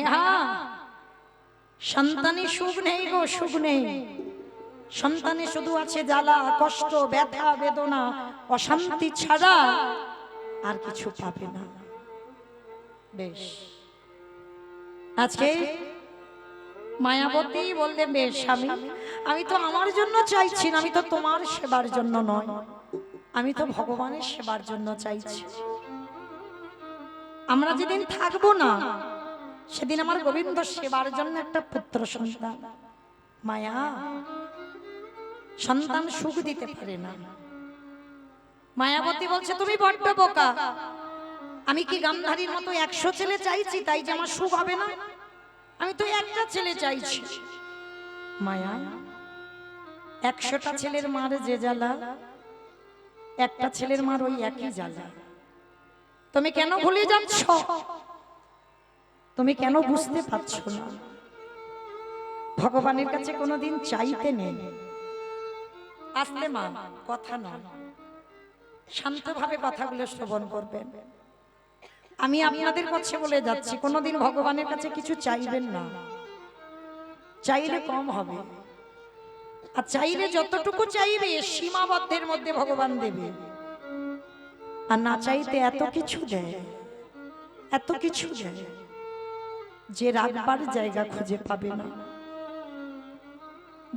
মায়া সন্তানে সুখ নেই গো, সুখ নেই। সন্তানে শুধু আছে জ্বালা কষ্ট ব্যথা বেদনা অশান্তি ছাড়া আর কিছু পাবে না। বেশ, আজকে মায়াবতী বললে বেশ স্বামী, আমি তো আমার জন্য চাইছি না, আমি তো তোমার সেবার জন্য নয়, আমি তো ভগবানের সেবার জন্য চাইছি। আমরা যেদিন থাকবো না সেদিন আমার গোবিন্দ সেবার জন্য একটা পুত্র সন্তান। মায়া সন্তান সুখ দিতে পারে না। মায়াবতী বলছে তুমি বড্ড বোকা, আমি কি গান্ধারীর মতো 100 ছেলে চাইছি তাই যে আমার সুখ হবে না? আমি তো একটা ছেলে চাইছি। মায়া 100টা ছেলের মার যে জ্বালা, একটা ছেলের মার ওই একই জ্বালা। তুমি কেন ভুলে যাচ্ছ? তুমি কেন বুঝতে পারছো না? ভগবানের কাছে কোনোদিন চাইতে নেই। আস্তে মা, কথা নয়, শান্তভাবে কথাগুলো শ্রবণ করবেন। আমি আপনাদের কাছে বলে যাচ্ছি, কোনোদিন ভগবানের কাছে কিছু চাইবেন না। চাইলে কম হবে, আর চাইলে যতটুকু চাইবে সীমাবদ্ধের মধ্যে ভগবান দেবে। আর না চাইতে এত কিছু দেয়, এত কিছু দেয় যে রাখবার জায়গা খুঁজে পাবে না।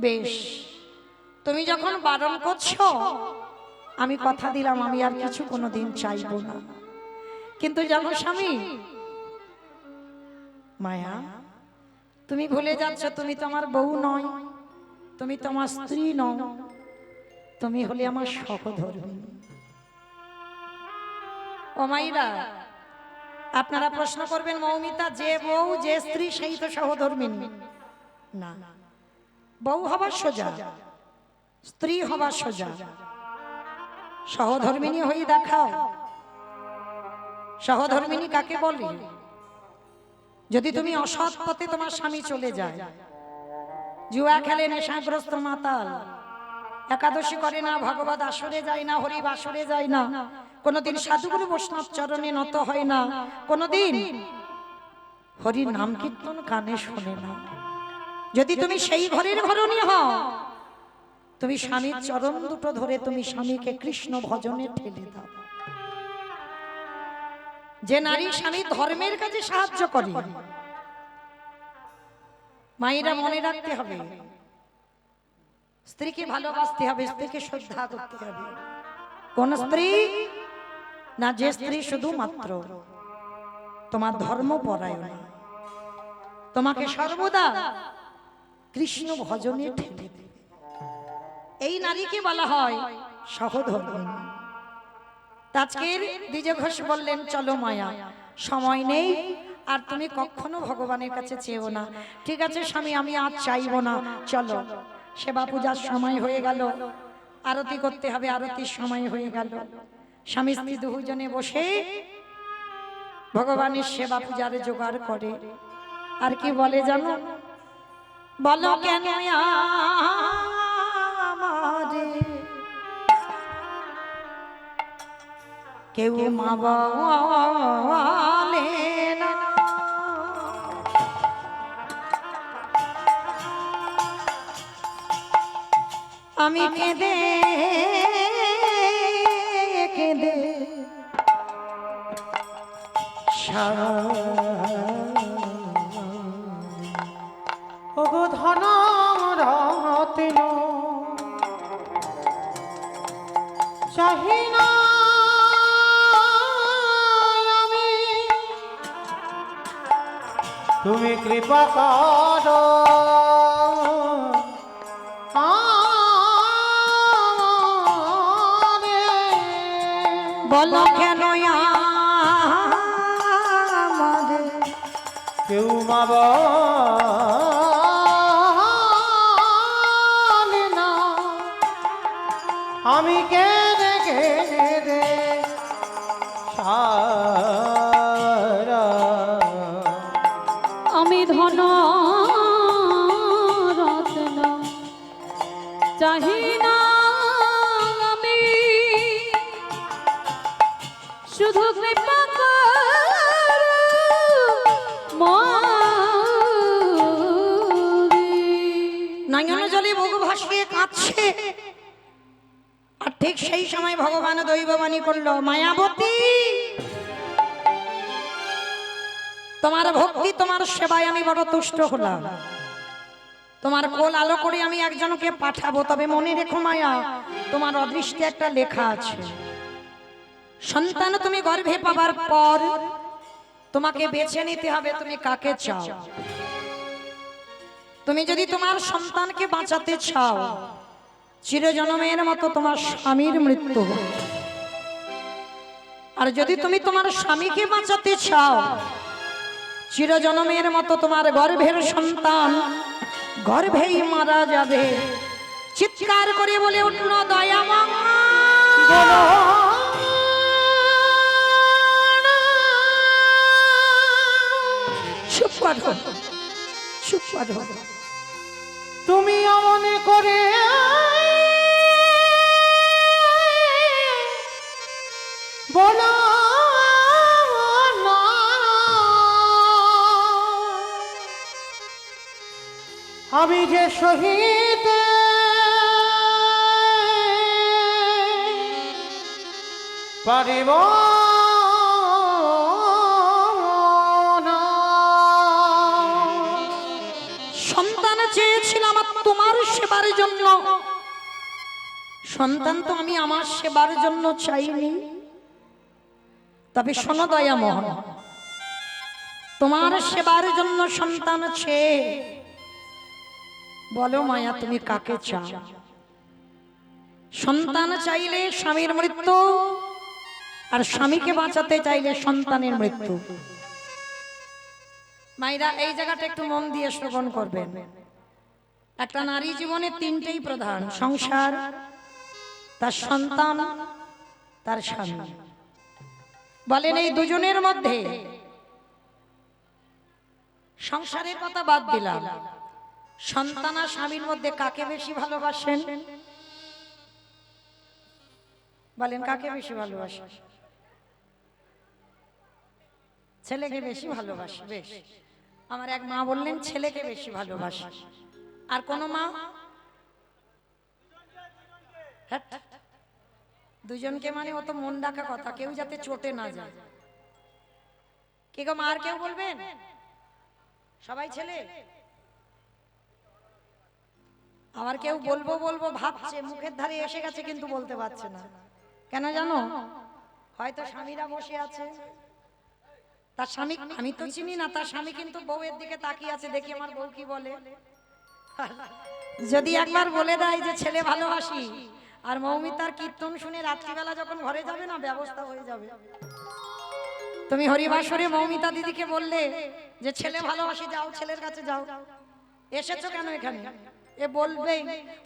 বেশ, তুমি যখন বারণ করছো, আমি কথা দিলাম আমি আর কিছু কোনোদিন চাইবো না। কিন্তু জানো স্বামী, মায়া তুমি ভুলে যাচ্ছ তুমি তো আমার বউ নয়, তুমি তো আমার স্ত্রী নও, তুমি হলে আমার সহধর্মিণী। ও মাইরা, আপনারা প্রশ্ন করবেন মৌমিতা, যে বউ যে স্ত্রী সেই তো সহধর্মিণী? না, বউ হবা সোজা, স্ত্রী হবা সোজা, সহধর্মিণী হয়ে দেখাও। সহধর্মিণী কাকে বলে? যদি তুমি অসৎ পথে তোমার স্বামী চলে যায়, জুয়া খেলে, নেশাগ্রস্ত মাতাল, একাদশী করে না, ভগবত আসরে যায় না, হরি বাসরে যায় না, কোনদিন সাধুগুরু বৈষ্ণব চরণে নত হয় না, কোনদিন হরির নাম কীর্তন কানে শোনে না, যদি তুমি সেই ঘরের ঘরণী হও, তুমি স্বামীর চরণ দুটো ধরে তুমি স্বামীকে কৃষ্ণ ভজনে ঠেলে দাও। যে নারী স্বামী ধর্মের কাজে সাহায্য করে, মায়েরা মনে রাখতে হবে, স্ত্রীকে ভালোবাসতে হবে, স্ত্রীকে শ্রদ্ধা করতে হবে। কোন স্ত্রী না, যে স্ত্রী শুধুমাত্র তোমার ধর্মপরায়ণ, তোমাকে সর্বদা কৃষ্ণ ভজনে ঠেলে দেবে, এই নারীকে বলা হয় সহধর্মিণী। আজকের দ্বিজ ঘোষ বললেন চলো মায়া, সময় নেই আর তুমি কখনো ভগবানের কাছে চেয়েও না। ঠিক আছে স্বামী, আমি আজ চাইবো না, চলো। সেবা পূজার সময় হয়ে গেল, আরতি করতে হবে, আরতির সময় হয়ে গেল। স্বামী স্ত্রী দুজনে বসে ভগবানের সেবা পূজার জোগাড় করে। আর কি বলে জানো? বলো কেন আমারে কেউ মা বলে না, আমি কেঁদে কেঁদে ওগো ধন রত্ন চাহি না আমি, তুমি কৃপা করো বলো কেন আমাদের কেউ মা বলে না, আমি কেঁদে কেঁদে সারা, আমি ধন রত্ন চাহি না আমি, শুধু কৃপা করো নয়ন জলে বুক ভাসিয়ে কাঁদছে। আর ঠিক সেই সময় ভগবান দৈববাণী করলো, মায়াবতী তোমার ভক্তি তোমার সেবায় আমি বড় তুষ্ট হলাম। তোমার কোল আলো করে আমি একজনকে পাঠাবো, তবে মনে রেখো মায়া, তোমার অদৃষ্টে একটা লেখা আছে। সন্তান তুমি গর্ভে পাবার পর তোমাকে বেছে নিতে হবে তুমি কাকে চাও। তুমি যদি তোমার সন্তানকে বাঁচাতে চাও, চিরজন্মের মতো তোমার স্বামীর মৃত্যু হবে। আর যদি তুমি তোমার স্বামীকে বাঁচাতে চাও, চিরজন্মের মতো তোমার গর্ভের সন্তান গর্ভেই মারা যাবে। চিৎকার করে বলে উঠল দয়াময়। চুপ করো, চুপ করো। তুমি অমন করে বলো না, আমি যে শহীদ পারিব না। সন্তান চেয়েছিলাম তোমার সেবার জন্য, সন্তান তো আমি আমার সেবার জন্য চাইনি। তবে শোনো দয়াময়, তোমার সেবার জন্য সন্তান চেয়ে বলো মায়া তুমি কাকে চাও। সন্তান চাইলে স্বামীর মৃত্যু, আর স্বামীকে বাঁচাতে চাইলে সন্তানের মৃত্যু। মায়েরা এই জায়গাটা একটু মন দিয়ে শ্রবণ করবেন। একটা নারী জীবনে তিনটেই প্রধান: সংসার, তার সন্তান, তার স্বামী। বলেন এই দুজনের মধ্যে সংসারের কথা বাদ দিলাম, সন্তান আর স্বামীর মধ্যে কাকে বেশি ভালোবাসেন? বলেন কাকে বেশি ভালোবাসেন? ছেলেকে বেশি ভালোবাসে। বেশ, আমার এক মা বললেন ছেলেকে বেশি ভালোবাসে। আর কোন মা? হ্যাট, দুজনকে মানে অত মন ডাকা কথা, কেউ যাতে চটে না যায়। কে গো মা, আর কেউ বলবেন? সবাই ছেলে? আবার কেউ বলবো বলবো ভাবছে, মুখের ধারে এসে গেছে কিন্তু বলতে পারছে না। কেন জানো? হয়তো স্বামীরা বসে আছে, তার স্বামী আমি তো চিনি না, তার স্বামী কিন্তু বউয়ের দিকে তাকিয়ে আছে, দেখি আমার বউ কি বলে। যদি একবার বলে দেয় যে ছেলে ভালোবাসি, আর মৌমিতার কীর্তন শুনে রাত্রিবেলা যখন ঘরে যাবে না, ব্যবস্থা হয়ে যাবে। তুমি হরিবাসরে মৌমিতা দিদিকে বললে যে ছেলে ভালোবাসি, যাও ছেলের কাছে যাও, এসেছো কেন এখানে, এ বলবেই।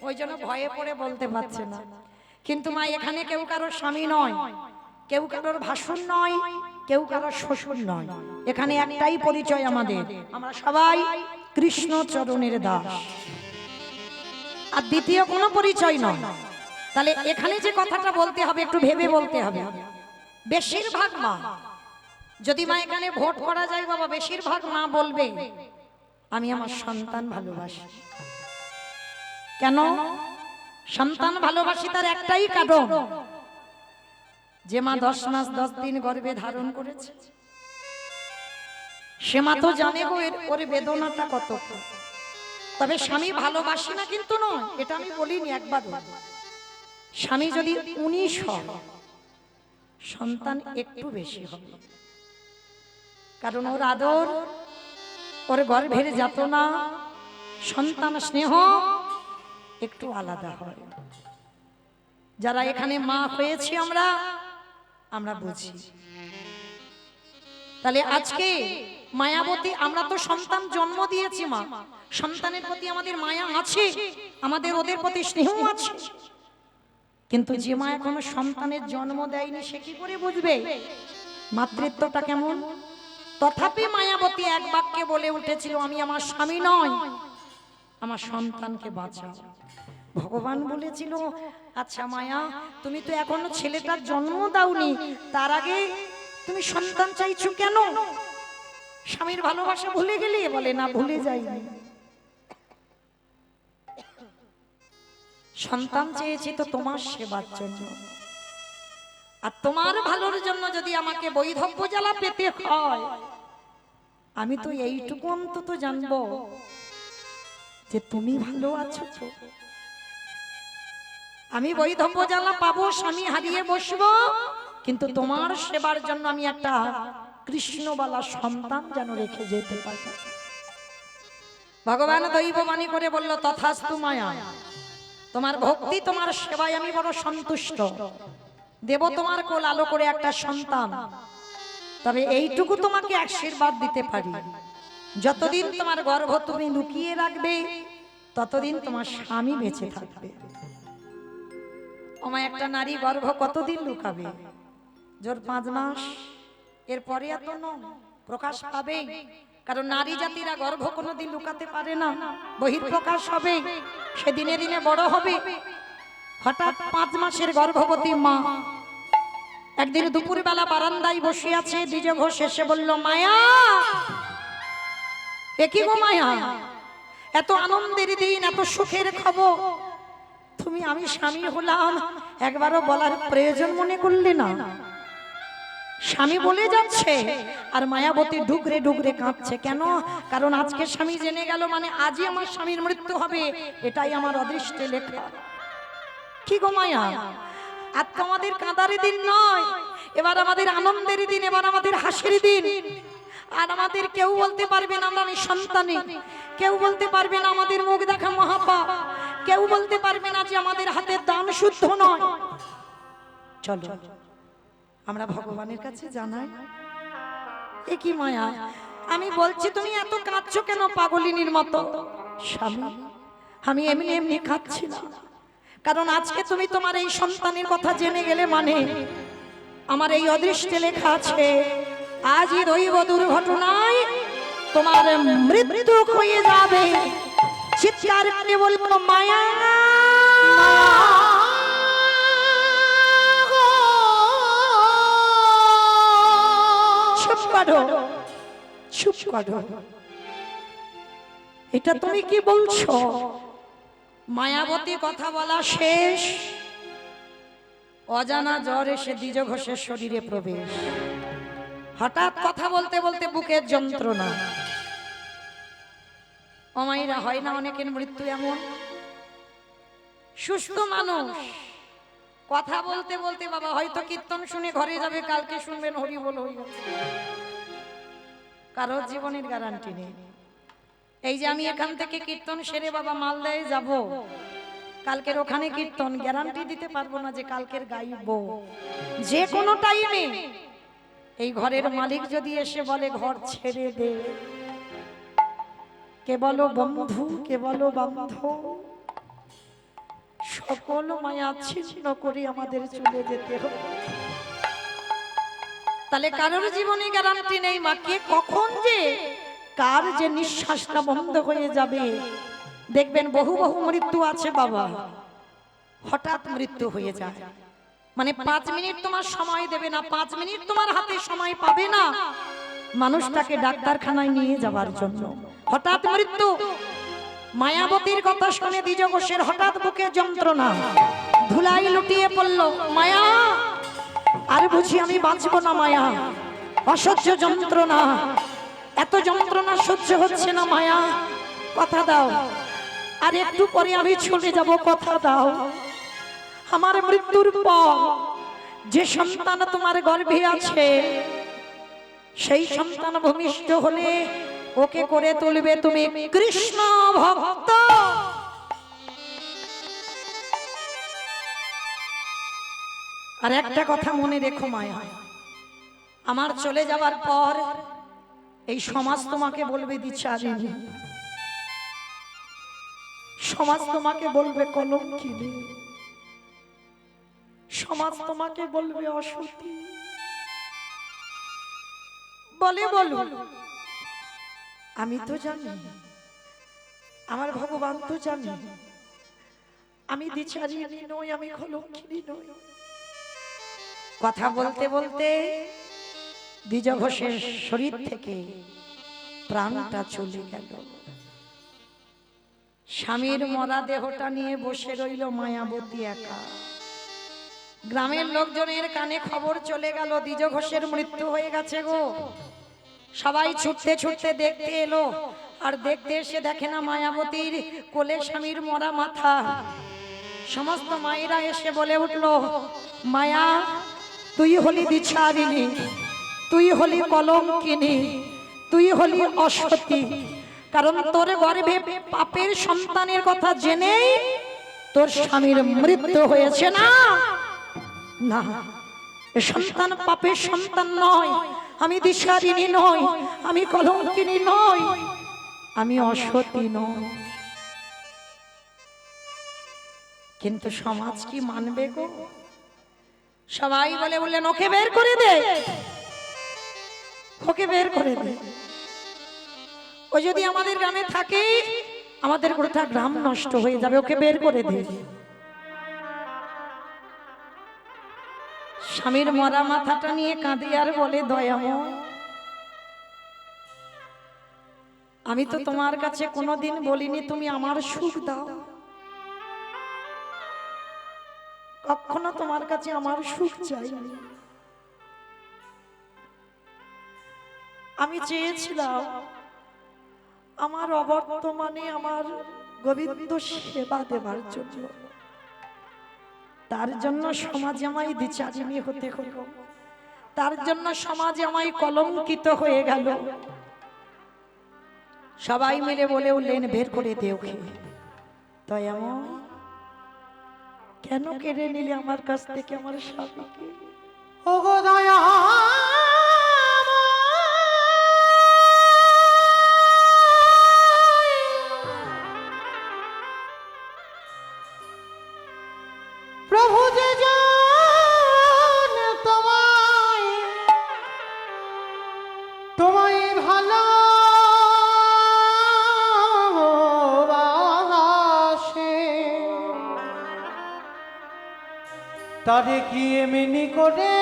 ওই জন্য ভয়ে পড়ে বলতে পারছে না। কিন্তু মা, এখানে কেউ কারোর স্বামী নয়, কেউ কারোর ভাসুর নয়, কেউ কারোর শ্বশুর নয়। এখানে একটাই পরিচয় আমাদের, আমরা সবাই কৃষ্ণ চরণের দাস, আর দ্বিতীয় কোনো পরিচয় নয়। তাহলে এখানে যে কথাটা বলতে হবে একটু ভেবে বলতে হবে। বেশিরভাগ মা, যদি মা এখানে ভোট করা যায় বাবা, বেশিরভাগ মা বলবে আমি আমার সন্তান ভালোবাসি। কেন সন্তান ভালোবাসি? তার একটাই কারণ, যে মা 10 মাস 10 দিন গর্ভে ধারণ করেছে, সে মা তো জানে গো ওর বেদনাটা কত। তবে স্বামী ভালোবাসি না কিন্তু নয়, এটা আমি বলিনি একবার। স্বামী যদি 19 হয়, সন্তান একটু বেশি হবে, কারণ ওর আদর, ওর গর্ভের যাতনা, সন্তান স্নেহ একটু আলাদা হয়। যারা এখানে মা হয়েছি আমরা বুঝি। তাহলে আজকে মায়াবতী, আমরা তো সন্তান জন্ম দিয়েছি মা, সন্তানের প্রতি আমাদের মায়া আছে, আমাদের ওদের প্রতি স্নেহ আছে। কিন্তু যে মা এখনো সন্তানের জন্ম দেয়নি, সে কি করে বুঝবে মাতৃত্বটা কেমন? তথাপি মায়াবতী এক বাক্যে বলে উঠেছিল, আমি আমার স্বামী নয়, আমার সন্তানকে বাঁচাও। ভগবান বলেছিল, আচ্ছা মায়া, তুমি তো এখনো ছেলেটার জন্ম দাওনি, তার আগে তুমি সন্তান চাইছো কেন? স্বামীর ভালোবাসা ভুলে গেলে? বলে না, ভুলে যাইনি। সন্তান চেয়েছি তো তোমার সেবার জন্য, আর তোমার ভালোর জন্য যদি আমাকে বৈধব্য জ্বালা পেতে হয়, আমি তো এইটুকু অন্তত জানবো যে তুমি ভালো আছো তো। আমি বৈধব্য জ্বালা পাবো, স্বামী হারিয়ে বসবো, কিন্তু তোমার সেবার জন্য আমি একটা কৃষ্ণবালা সন্তান যেন রেখে যেতে পারি। ভগবান দৈববাণী করে বলল, তথাস্তু মায়া, তোমার ভক্তি তোমার সেবায় আমি বড় সন্তুষ্ট, দেব তোমার কোল আলো করে একটা সন্তান। তবে এইটুকু তোমাকে আশীর্বাদ দিতে পারি, যতদিন তোমার গর্ভ তুমি লুকিয়ে রাখবে ততদিন তোমার স্বামী বেঁচে থাকবে। আমার একটা নারী গর্ভ কতদিন লুকাবে? জোর 5 মাস, এরপরে এত প্রকাশ পাবে। কারণ নারী জাতিরা গর্ভ কোনোদিন লুকাতে পারে না, বহিঃপ্রকাশ হবে, সে দিনে দিনে বড় হবে। হঠাৎ 5 মাসের গর্ভবতী মা একদিন দুপুরবেলা বারান্দায় বসে আছে, দ্বিজ ঘোষ এসে বলল, মায়া, এ কি গো মায়া, এত আনন্দের দিন, এত সুখের খবর, তুমি আমি স্বামী হলাম, একবারও বলার প্রয়োজন মনে করলে না? স্বামী বলে যাচ্ছে আর মায়াবতী ডুগরে ডুগরে কাঁদছে। কেন? কারণ আজকে স্বামী জেনে গেল মানে আজই আমার স্বামীর মৃত্যু হবে, এটাই আমার অদৃষ্টে লেখা। কি গো মায়া, আর তো আমাদের কাঁদার দিন নয়, এবার আমাদের আনন্দের দিন, এবার আমাদের হাসির দিন। আর আমাদের কেউ বলতে পারবে না আমরা নিঃসন্তানী, কেউ বলতে পারবে না আমাদের মুখ দেখা মহাপাপ, কেউ বলতে পারবে না যে আমাদের হাতের দান শুদ্ধ নয়। চলো আমরা ভগবানের কাছে জানাই। এ কি মায়া, আমি বলছি তুমি এত কাঁদছো কেন পাগলিনীর মতো? স্বামী, আমি এমনি এমনি কাঁদছি না, কারণ আজকে তুমি তোমার এই সন্তানের কথা জেনে গেলে মানে আমার এই অদৃষ্টে লেখা আছে, আজই দৈব দুর্ঘটনায় তোমার মৃত্যু হয়ে যাবে। চিৎকার করে বলবো, মায়া চুপ করো, চুপ করো, এটা তুমি কি বলছো? মায়াবতী কথা বলা শেষ, অজানা জ্বর এসে দ্বিজ ঘোষের শরীরে প্রবেশ। হঠাৎ কথা বলতে বলতে বুকের যন্ত্রণা। অমাইরা হয় না অনেকের মৃত্যু এমন, সুস্থ মানুষ কথা বলতে বলতে বাবা হয়তো কীর্তন শুনে ঘরে যাবে, কালকে শুনবেন হরি বল হয়ে গেছে। কারোর জীবনের গ্যারান্টি নেই। এই যে আমি এখান থেকে কীর্তন সেরে বাবা মালদায় যাব, কালকের ওখানে কীর্তন, গ্যারান্টি দিতে পারবো না যে কালকের গাইবো। যে কোনো টাইমে এই ঘরের মালিক যদি এসে বলে ঘর ছেড়ে দে, কে বলো বন্ধু, কে বলো বান্ধব, সকল মায়া ছিন্ন করে আমাদের চলে যেতে হবে। তাহলে কারোর জীবনে গ্যারান্টি নেই মা, কে কখন যে কার যে নিঃশ্বাসটা বন্ধ হয়ে যাবে। দেখবেন বহু বহু মৃত্যু আছে বাবা, হঠাৎ মৃত্যু হয়ে যায়, মানে 5 মিনিট তোমার সময় দেবে না, 5 মিনিট তোমার হাতে সময় পাবে না মানুষটাকে ডাক্তারখানায় নিয়ে যাওয়ার জন্য। হঠাৎ মৃত্যু। মায়াবতীর কথা শুনে দ্বিজ ঘোষের হঠাৎ বুকে যন্ত্রণা, ধুলাই লুটিয়ে পড়ল। মায়া, আর বুঝি আমি বাঁচবো না মায়া, অসহ্য যন্ত্রণা, এত যন্ত্রণা সহ্য হচ্ছে না মায়া, কথা দাও, আর একটু পরে আমি চলে যাব, কথা দাও। আমার মৃত্যুর পর যে সন্তান তোমার গর্ভে আছে সেই সন্তান ভূমিষ্ঠ হলে ওকে করে তুলবে তুমি কৃষ্ণ ভক্ত। আর একটা কথা মনে রেখো মায়া, আমার চলে যাবার পর এই সমাজ তোমাকে বলবে দ্বিচারিণী, সমাজ তোমাকে বলবে কলঙ্কিনী, সমাজ তোমাকে বলবে অসতী। বলে বলো, আমি তো জানি, আমার ভগবান তো জানি আমি দ্বিচারিণী নই, আমি কলঙ্কিনী নই। কথা বলতে বলতে দ্বিজ ঘোষের শরীর থেকে প্রাণটা চলে গেল। স্বামীর মরা দেহটা নিয়ে বসে রইল মায়াবতী একা। গ্রামের লোকজনের কানে খবর চলে গেল দ্বিজ ঘোষের মৃত্যু হয়ে গেছে গো। সবাই ছুটতে ছুটতে দেখতে এলো, আর দেখতে এসে দেখে না মায়াবতীর কোলে স্বামীর মরা মাথা। সমস্ত মায়েরা এসে বলে উঠলো, মায়া তুই হলি দ্বিচারিণী, তুই হলি কলঙ্কিনী, তুই হলি অসতী। কারণ তোর গর্ভে পাপের সন্তানের কথা জেনেই তোর স্বামীর মৃত্যু হয়েছে। না না, এ সন্তান পাপের সন্তান নয়, আমি দ্বিচারিণী নই, আমি কলঙ্কিনী নই, আমি অসতী নই। কিন্তু সমাজ কি মানবে গো? সবাই বলে বললেন ওকে বের করে দে, ওকে বের করে দে। ও যদি আমাদের গ্রামে থাকে আমাদের গোটা গ্রাম নষ্ট হয়ে যাবে, ওকে বের করে দে। স্বামীর মরা মাথাটা নিয়ে কাঁদে আর বলে, দয়াময় আমি তো তোমার কাছে কোনোদিন বলিনি তুমি আমার সুখ দাও, কখনো তোমার কাছে আমার সুখ চাইনি। আমি চেয়েছিলাম আমার অবর্তমানে আমার গোবিন্দ সেবা দেবার জন্য, তার জন্য সমাজে আমায় দ্বিচারিণী হতে হলো, তার জন্য সমাজে আমায় কলঙ্কিত হয়ে গেল। সবাই মিলে বলে উঠলেন বের করে দে ওকে। দয়াময় কেন কেড়ে নিলে আমার কাছ থেকে আমার স্বামীকে? ওগো দয়া প্রভু যে জান তোমায়, তোমায় ভালো তারে কি এমনি করে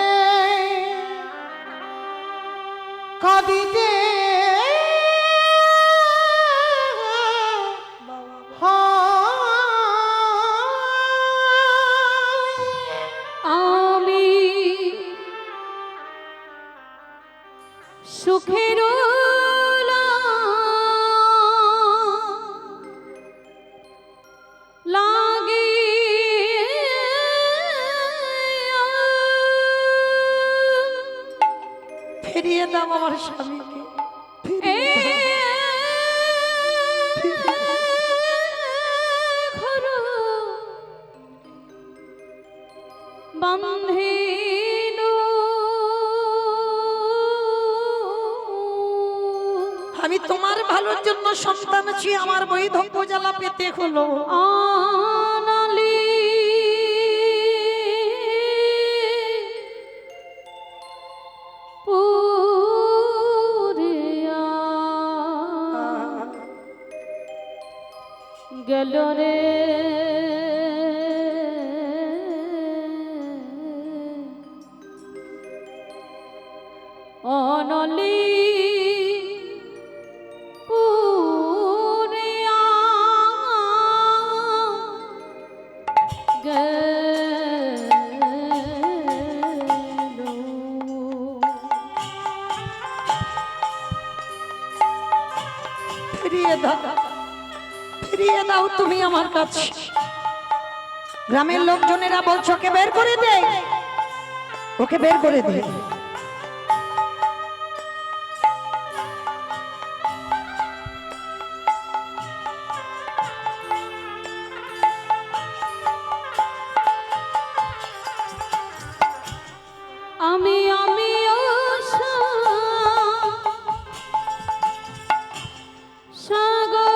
কাঁদিতে আমি সুখের লাগে ফিরিয়ে দাও আমার স্বামীকে, বন্ধিল আমি তোমার ভালোর জন্য সন্তান আছি, আমার বৈধব্য জ্বালা পেতে হলো। আনালি পুরিয়া গেল রে অনলি পুরিয়া গেল। ফিরিয়ে দাও, ফিরিয়ে দাও তুমি আমার কাছে। গ্রামের লোকজনেরা বলছো ওকে বের করে দে, ওকে বের করে দে। আমি সাগরে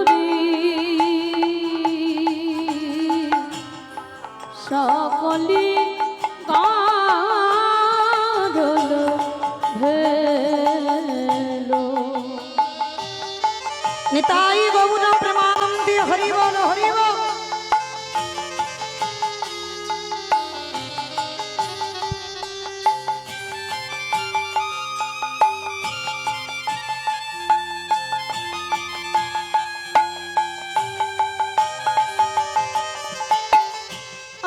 রে সকলে গাধল ভেলো। নিতাই গৌর প্রেমানন্দে হরি বল হরি বল।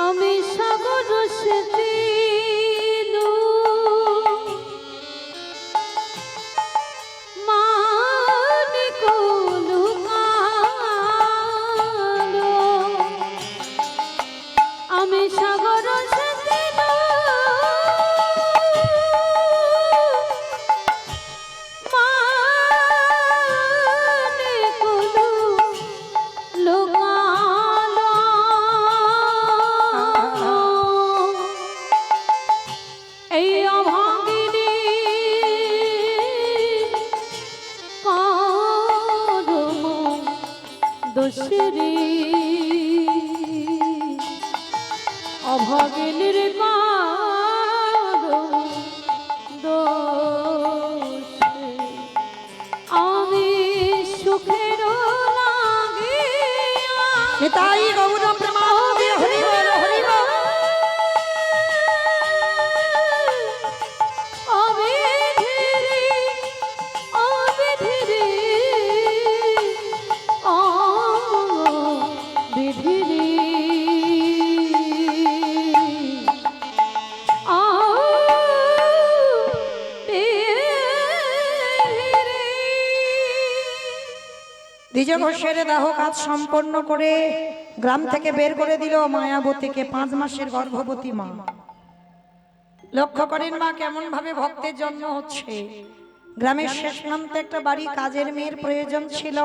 আমি সাগর সেতু মানিক লুকালো। আমি সাগর সেতু মানিক লুকালো। এই অভাগিনী কারম দোষরে অভাগিনীর কারম দোষে আমি সুখের লাগিয়া নিতাই গৌর প্রেমানন্দে হরি বল হরি বল। অবিধিরে অবিধিরে অবিধিরে দ্বিজ ঘোষের দাহ কাজ সম্পন্ন করে গ্রাম থেকে বের করে দিল মায়াবতীকে, 5 মাসের গর্ভবতী মা। লক্ষ্য করেন মা কেমন ভাবে ভক্তের জন্ম হচ্ছে। গ্রামের শেষ প্রান্তে একটা বাড়ি, কাজের মেয়ের প্রয়োজন ছিল,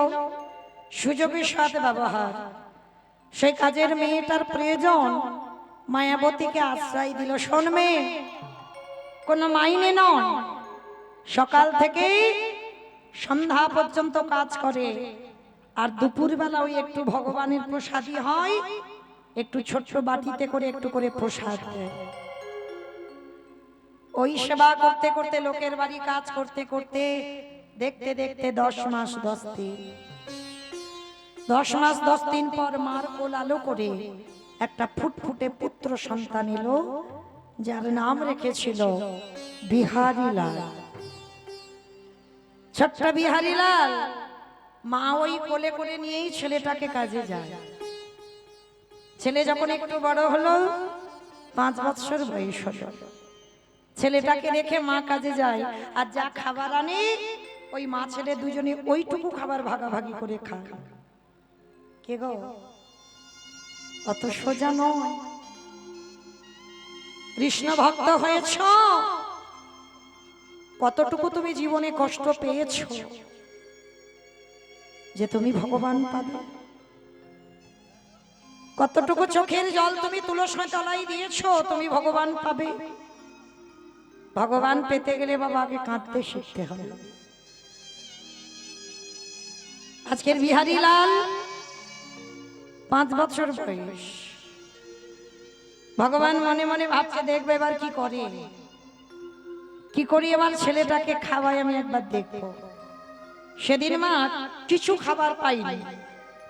সুযোগের সাথে ব্যবহার। সেই কাজের মেয়েটার প্রয়োজন, মায়াবতীকে আশ্রয় দিল। শোন মেয়ে, কোনো মাইনে নয়, সকাল থেকে সন্ধ্যা পর্যন্ত কাজ করে, আর দুপুরবেলা ওই একটু ভগবানের প্রসাদী হয়, একটু ছোট্ট বাটিতে করে একটু করে প্রসাদ দেয়। ওই সেবা করতে করতে, লোকের বাড়ি কাজ করতে করতে, দেখতে দেখতে 10 মাস 10 দিন, 10 মাস 10 দিন পর মার কোল আলো করে একটা ফুটফুটে পুত্র সন্তান এলো, যার নাম রেখেছিল বিহারীলাল। ছোট্ট বিহারীলাল মা ওই কোলে করে নিয়েই ছেলেটাকে কাজে যায়। ছেলে যখন একটু বড় হলো, 5 বছর বয়স হলো, ছেলেটাকে রেখে মা কাজে যায়। আর যা খাবার আনে, ওই মা ছেলে দুজনে ওইটুকু খাবার ভাগাভাগি করে খায়। কে গো, অত সোজা নয়। কৃষ্ণ ভক্ত হয়েছ, কতটুকু তুমি জীবনে কষ্ট পেয়েছ যে তুমি ভগবান পাবে? কতটুকু চোখের জল তুমি তুলসী তলায় দিয়েছো, তুমি ভগবান পাবে? ভগবান পেতে গেলে বাবা আগে কাঁদতে শিখতে হবে। আজকের বিহারীলাল 5 বছর বয়স। ভগবান মনে মনে ভাবছে, দেখবে এবার কি করে, কি করি এবার ছেলেটাকে খাওয়াই, আমি একবার দেখবো। সেদিন মা কিছু খাবার পাইনি।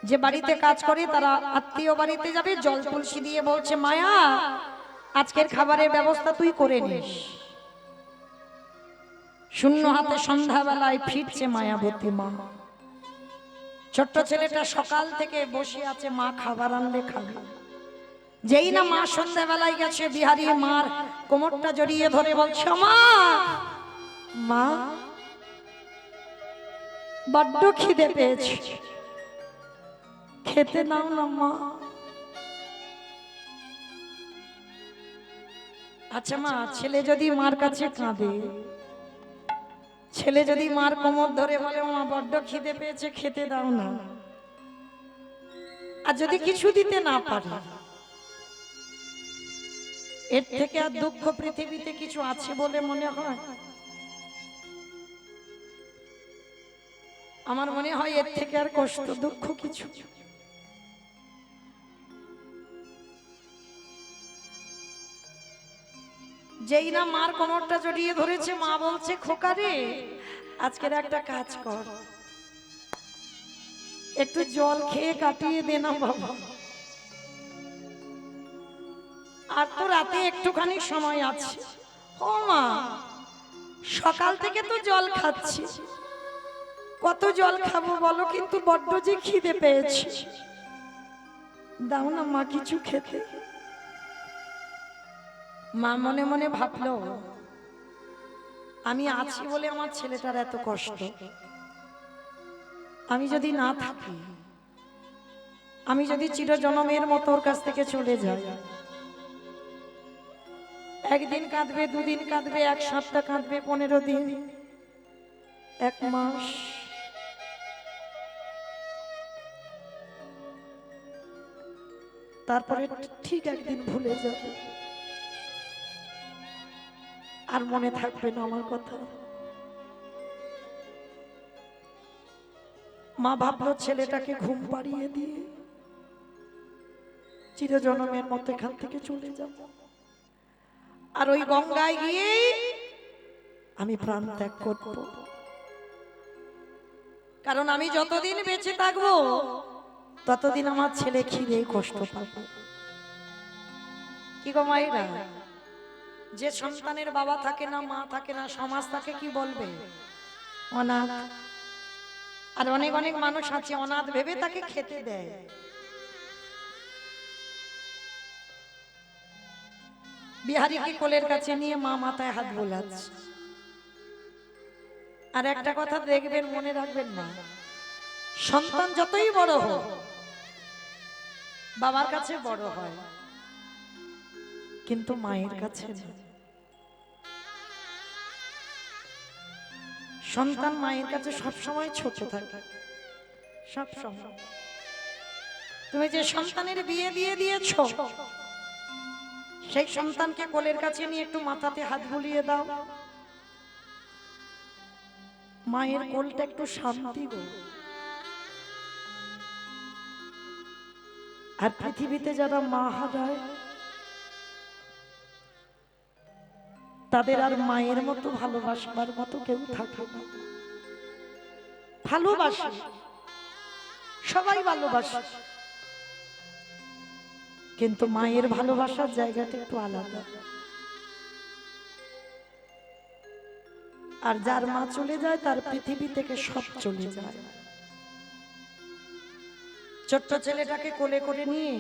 যে বাড়িতে কাজ করে তারা আত্মীয় বাড়িতে যাবে, জল তুলসী দিয়ে বলছে, মায়া আজকের খাবারের ব্যবস্থা তুই করে নিস। শূন্য হাতে সন্ধ্যাবেলায় ফিরছে মায়াবতী মা। ছোট্ট ছেলেটা সকাল থেকে বসে আছে, মা খাবার আনলে খাবে। যেই না মা সন্ধ্যাবেলায় গেছে, বিহারী মার কোমরটা জড়িয়ে ধরে বলছে, মা মা বড্ড খিদে পেয়েছে, খেতে নাও না মা। আচ্ছা মা, ছেলে যদি মার কাছে কাঁদে, ছেলে যদি মার কোমর ধরে বলে, মা বড্ড খিদে পেয়েছে, খেতে দাও না, আর যদি কিছু দিতে না পারে, এর থেকে আর দুঃখ পৃথিবীতে কিছু আছে বলে মনে হয়? আমার মনে হয় এর থেকে আর কষ্ট দুঃখ কিছু। যেই না মার কোমরটা জড়িয়ে ধরেছে, মা বলছে খোকা রে আজকের একটা কাজ কর, একটু জল খেয়ে কাটিয়ে দে না বাবা, আর তো রাতে একটুখানি সময় আছে। ও মা, সকাল থেকে তো জল খাচ্ছি, কত জল খাবো বলো, কিন্তু বড্ড যে খিদে পেয়েছি, দাও না মা কিছু খেতে। মা মনে মনে ভাবলো আমি আছি বলে আমার ছেলেটার এত কষ্ট, আমি যদি না থাকি, আমি যদি চিরজনমের মতো ওর কাছ থেকে চলে যাই, একদিন কাঁদবে, দুদিন কাঁদবে, এক সপ্তাহ কাঁদবে, 15 দিন, 1 মাস, তারপরে ঠিক একদিন ভুলে যাবে, আর মনে থাকবে না আমার কথা। মা ভাবলো ছেলেটাকে ঘুম পাড়িয়ে দিয়ে চিরজনমের মতো এখান থেকে চলে যাব, আর ওই গঙ্গায় গিয়ে আমি প্রাণ ত্যাগ করব, কারণ আমি যতদিন বেঁচে থাকবো ততদিন আমার ছেলে খিদে কষ্ট পাবে। কি গো মায়েরা, যে সন্তানের বাবা থাকে না, মা থাকে না, সমাজ তাকে কি বলবে? অনাথ। আর অনেক অনেক মানুষ আছে অনাথ ভেবে তাকে খেতে দেয়। বিহারীকে কোলের কাছে নিয়ে মা মাথায় হাত বোলাচ্ছে। আর একটা কথা দেখবেন, মনে রাখবেন মা, সন্তান যতই বড় হোক বাবার কাছে বড় হয়, কিন্তু মায়ের কাছে না। সন্তান মায়ের কাছে সবসময় ছোট থাকে, সব সময়। তুমি যে সন্তানের বিয়ে দিয়ে দিয়েছো, সেই সন্তানকে কোলের কাছে নিয়ে একটু মাথাতে হাত বুলিয়ে দাও, মায়ের কোলটা একটু শান্তি গো। আর পৃথিবীতে যারা মা হারায় তাদের আর মায়ের মতো ভালোবাসবার মতো কেউ থাকে না। ভালোবাসে, সবাই ভালোবাসে, কিন্তু মায়ের ভালোবাসার জায়গাটা একটু আলাদা। আর যার মা চলে যায় তার পৃথিবী থেকে সব চলে যায়। ছোট্ট ছেলেটাকে কোলে করে নিয়ে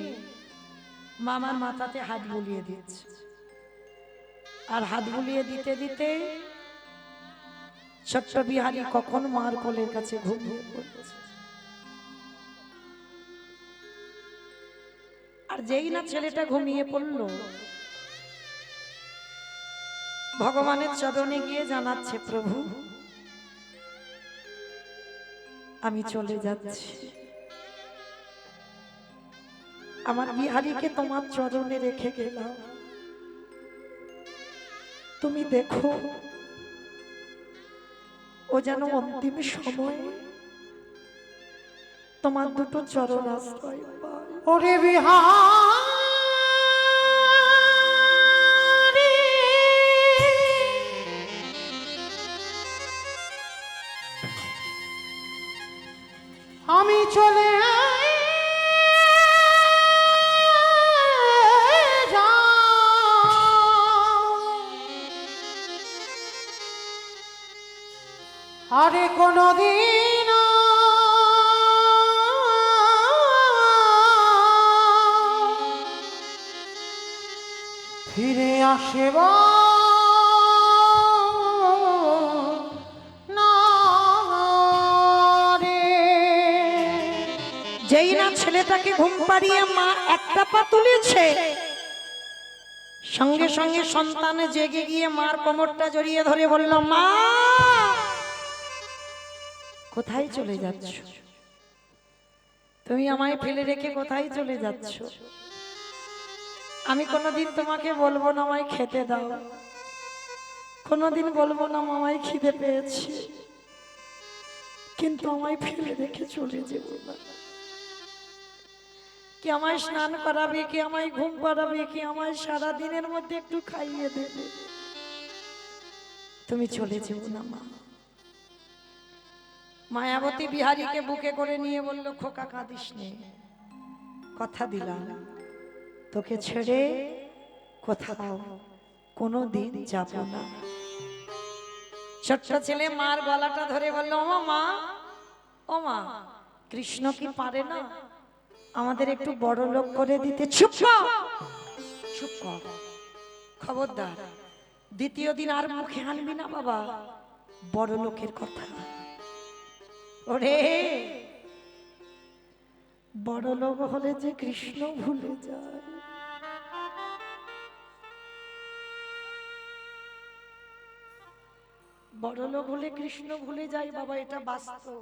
মামার মাথাতে হাত বুলিয়ে দিয়েছে, আর হাত বুলিয়ে দিতে দিতে ছোট্ট বিহারী কখন মার কোলের কাছে ঘুমিয়ে পড়েছে। আর যেই না ছেলেটা ঘুমিয়ে পড়ল, ভগবানের চরণে গিয়ে জানাচ্ছে, প্রভু আমি চলে যাচ্ছি, আমার বিহারীকে তোমার চরণে রেখে গেলাম, তুমি দেখো ও যেন অন্তিম সময়ে তোমার দুটো চরণ আশ্রয় পায়। ওরে বিহারী, আমি চলে আরে কোনদিন ফিরে আসব না রে। যেই না ছেলেটাকে ঘুম পাড়িয়ে মা একটা পা তুলেছে, সঙ্গে সঙ্গে সন্তান জেগে গিয়ে মার কোমরটা জড়িয়ে ধরে বলল, মা কোথায় চলে যাচ্ছ? তুমি আমায় ফেলে রেখে কোথায় চলে যাচ্ছ? আমি কোনোদিন তোমাকে বলবো না আমায় খেতে দাও, কোনোদিন বলবো না আমায় খিদে পেয়েছি, কিন্তু আমায় ফেলে রেখে চলে যেও না। কে আমায় স্নান করাবে, কে আমায় ঘুম পাড়াবে, কে আমায় সারা দিনের মধ্যে একটু খাইয়ে দেবে, তুমি চলে যেও না মা। মায়াবতী বিহারীকে বুকে করে নিয়ে বলল, খোকা কাঁদিস নে, কথা দিলাম তোকে ছেড়ে কোথাও কোনো দিন যাব না। ছোট্ট ছেলে মার গলাটা ধরে বলল, ও মা, ও মা, কৃষ্ণ কি পারে না আমাদের একটু বড় লোক করে দিতে? চুপ কর, চুপ কর, খবরদার দ্বিতীয় দিন আর মুখে আনবি না বাবা বড় লোকের কথা। ওরে বড় লোক হলে যে কৃষ্ণ ভুলে যায়। বড় লোক হলে কৃষ্ণ ভুলে যায় বাবা, এটা বাস্তব।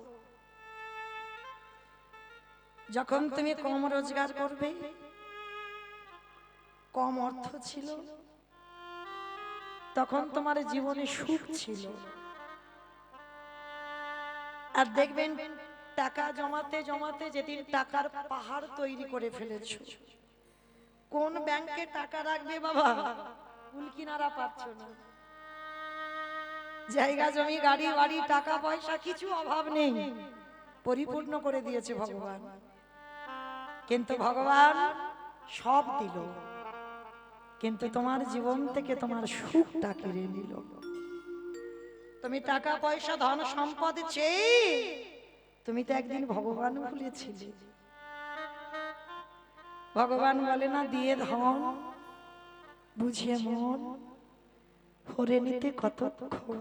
যখন তুমি কম রোজগার করবে, কম অর্থ ছিল, তখন তোমার জীবনে সুখ ছিল। আর দেখবেন টাকা জমাতে জমাতে যেদিন টাকার পাহাড় তৈরি করে ফেলেছো, কোন ব্যাংকে টাকা রাখবে বাবা কুল কিনারা পাচ্ছ না। জায়গা জমি গাড়ি বাড়ি টাকা পয়সা কিছু অভাব নেই, পরিপূর্ণ করে দিয়েছে ভগবান। কিন্তু ভগবান সব দিল, কিন্তু তোমার জীবন থেকে তোমার সুখটা কেড়ে নিল। তুমি টাকা পয়সা ধন সম্পদ চেয়ে তুমি তো একদিন ভগবান ভুলেছিলে। ভগবান বলে না, দিয়ে ধন বুঝিয়ে মন হরে নিতে কতক্ষণ।